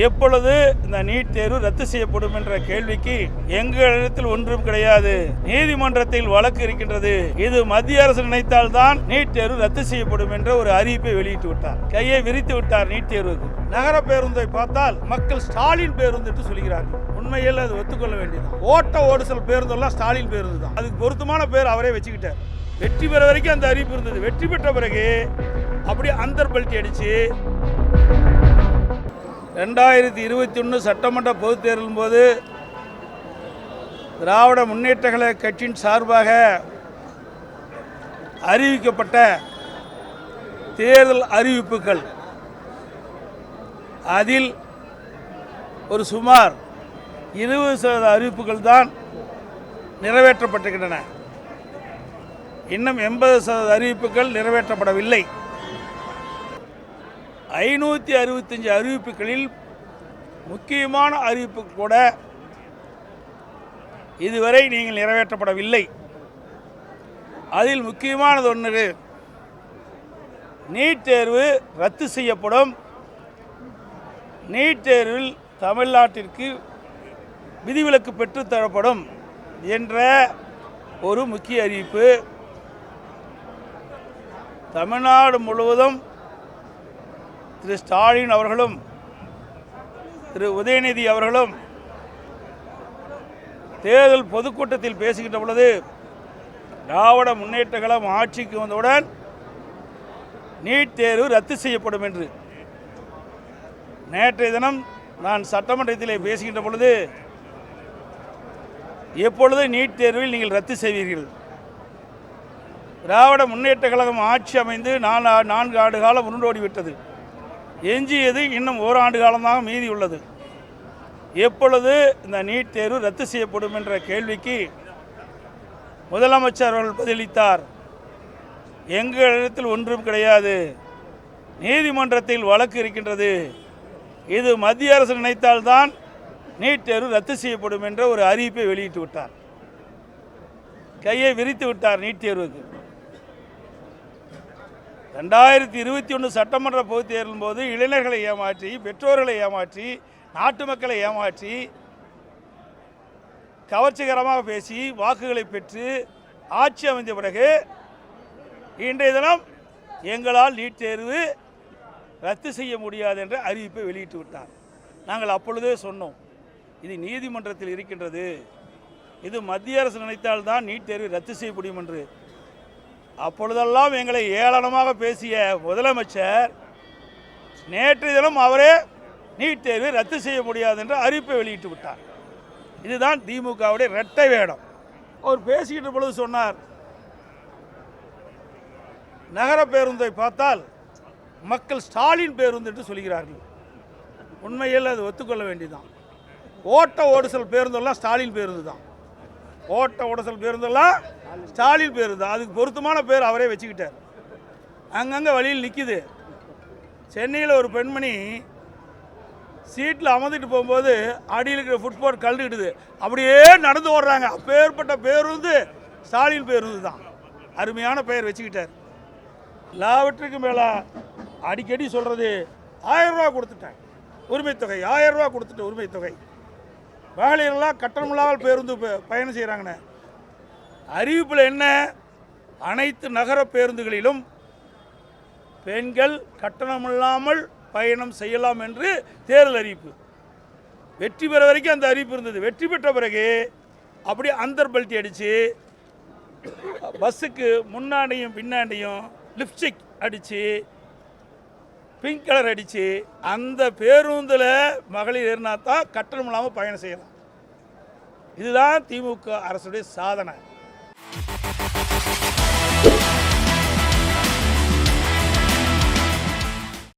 எப்பொழுது இந்த நீட் தேர்வு ரத்து செய்யப்படும் என்ற கேள்விக்கு எங்களிடத்தில் ஒன்றும் கிடையாது, நீதிமன்றத்தில் வழக்கு இருக்கின்றது, இது மத்திய அரசு நினைத்தால்தான் நீட் தேர்வு ரத்து செய்யப்படும் என்ற ஒரு அறிவிப்பை வெளியிட்டு விட்டார். கையை விரித்து விட்டார் நீட் தேர்வுக்கு. நகர பேருந்தை பார்த்தால் மக்கள் ஸ்டாலின் பேருந்து என்று சொல்கிறார்கள். உண்மையில் அது ஒத்துக்கொள்ள வேண்டியது. ஓடுசல் பேருந்தெல்லாம் ஸ்டாலின் பேருந்து தான். அதுக்கு பொருத்தமான பேர் அவரே வச்சுக்கிட்டார். வெற்றி பெற வரைக்கும் அந்த அறிவிப்பு இருந்தது. வெற்றி பெற்ற பிறகு அப்படி அந்தர்பல்ட்டி அடிச்சு 2021 சட்டமன்ற பொதுத் தேர்தலின் போது திராவிட முன்னேற்ற கழக கட்சியின் சார்பாக அறிவிக்கப்பட்ட தேர்தல் அறிவிப்புகள், அதில் ஒரு சுமார் 20% அறிவிப்புகள் தான் நிறைவேற்றப்பட்டிருக்கின்றன. இன்னும் 80% அறிவிப்புகள் நிறைவேற்றப்படவில்லை. 565 அறிவிப்புகளில் முக்கியமான அறிவிப்பு கூட இதுவரை நீங்கள் நிறைவேற்றப்படவில்லை. அதில் முக்கியமானது ஒன்று, நீட் தேர்வு ரத்து செய்யப்படும், நீட் தேர்வில் தமிழ்நாட்டிற்கு விதிவிலக்கு பெற்றுத்தரப்படும் என்ற ஒரு முக்கிய அறிவிப்பு. தமிழ்நாடு முழுவதும் திரு ஸ்டாலின் அவர்களும் திரு உதயநிதி அவர்களும் தேர்தல் பொதுக்கூட்டத்தில் பேசுகின்ற பொழுது, திராவிட முன்னேற்ற கழகம் ஆட்சிக்கு வந்தவுடன் நீட் தேர்வு ரத்து செய்யப்படும் என்று. நேற்றைய தினம் நான் சட்டமன்றத்தில் பேசுகின்ற பொழுது, எப்பொழுது நீட் தேர்வில் நீங்கள் ரத்து செய்வீர்கள்? திராவிட முன்னேற்ற கழகம் ஆட்சி அமைந்து 4 ஆண்டு காலம் உருண்டோடிவிட்டது. எஞ்சியது இன்னும் ஓராண்டு காலமாக மீதி உள்ளது. எப்பொழுது இந்த நீட் தேர்வு ரத்து செய்யப்படும் என்ற கேள்விக்கு முதலமைச்சர் அவர்கள் பதிலளித்தார், எங்களிடத்தில் ஒன்றும் கிடையாது, நீதிமன்றத்தில் வழக்கு இருக்கின்றது, இது மத்திய அரசு நினைத்தால்தான் நீட் தேர்வு ரத்து செய்யப்படும் என்ற ஒரு அறிவிப்பை வெளியிட்டு விட்டார். கையை விரித்து விட்டார் நீட் தேர்வுக்கு. 2021 சட்டமன்ற பொதுத் தேர்தலின் போது இளைஞர்களை ஏமாற்றி, பெற்றோர்களை ஏமாற்றி, நாட்டு மக்களை ஏமாற்றி, கவர்ச்சிகரமாக பேசி வாக்குகளை பெற்று ஆட்சி அமைந்த பிறகு இன்றைய தினம் எங்களால் நீட் தேர்வு ரத்து செய்ய முடியாது என்ற அறிவிப்பை வெளியிட்டு விட்டார். நாங்கள் அப்பொழுதே சொன்னோம், இது நீதிமன்றத்தில் இருக்கின்றது, இது மத்திய அரசு நினைத்தால்தான் நீட் தேர்வை ரத்து செய்ய முடியும் என்று. அப்பொழுதெல்லாம் எங்களை ஏளனமாக பேசிய முதலமைச்சர் நேற்று தினம் அவரே நீட் தேர்வை ரத்து செய்ய முடியாது என்ற அறிவிப்பை வெளியிட்டு விட்டார். இதுதான் திமுகவுடைய இரட்டை வேடம். அவர் பேசிக்கிட்ட பொழுது சொன்னார், நகர பேருந்தை பார்த்தால் மக்கள் ஸ்டாலின் பேருந்து என்று சொல்கிறார்கள். உண்மையில் அது ஒத்துக்கொள்ள வேண்டியதுதான். ஓடுசல் பேருந்தெல்லாம் ஸ்டாலின் பேருந்து தான். ஓடுசல் பேருந்தெல்லாம் ஸ்டாலின் பேருந்து தான். அதுக்கு பொருத்தமான பேர் அவரே வச்சுக்கிட்டார். அங்கங்கே வழியில் நிற்கிது. சென்னையில் ஒரு பெண்மணி சீட்டில் அமர்ந்துட்டு போகும்போது அடியில் இருக்கிற ஃபுட்பாத் கழுந்துக்கிட்டுது, அப்படியே நடந்து ஓடுறாங்க. அப்பேற்பட்ட பேருந்து ஸ்டாலின் பேருந்து தான். அருமையான பெயர் வச்சுக்கிட்டார். எல்லாவற்றுக்கும் மேலே அடிக்கடி சொல்கிறது, 1000 ரூபா கொடுத்துட்டேன் உரிமை தொகை, 1000 ரூபா கொடுத்துட்டேன் உரிமை தொகை. மகளிரெல்லாம் கட்டணமில்லாமல் பேருந்து பயணம் செய்கிறாங்கண்ணே. அறிவிப்பில் என்ன? அனைத்து நகர பேருந்துகளிலும் பெண்கள் கட்டணமில்லாமல் பயணம் செய்யலாம் என்று தேர்தல் அறிவிப்பு. வெற்றி பெற வரைக்கும் அந்த அறிவிப்பு இருந்தது. வெற்றி பெற்ற பிறகு அப்படி அந்தர்பல்ட்டி அடித்து பஸ்ஸுக்கு முன்னாடியும் பின்னாடியும் லிப்ஸ்டிக் அடித்து, பிங்க் கலர் அடித்து, அந்த பேருந்தில் மகளிர் ஏறினா தான் கட்டணம் இல்லாமல் பயணம் செய்யலாம். இதுதான் திமுக அரசுடைய சாதனை.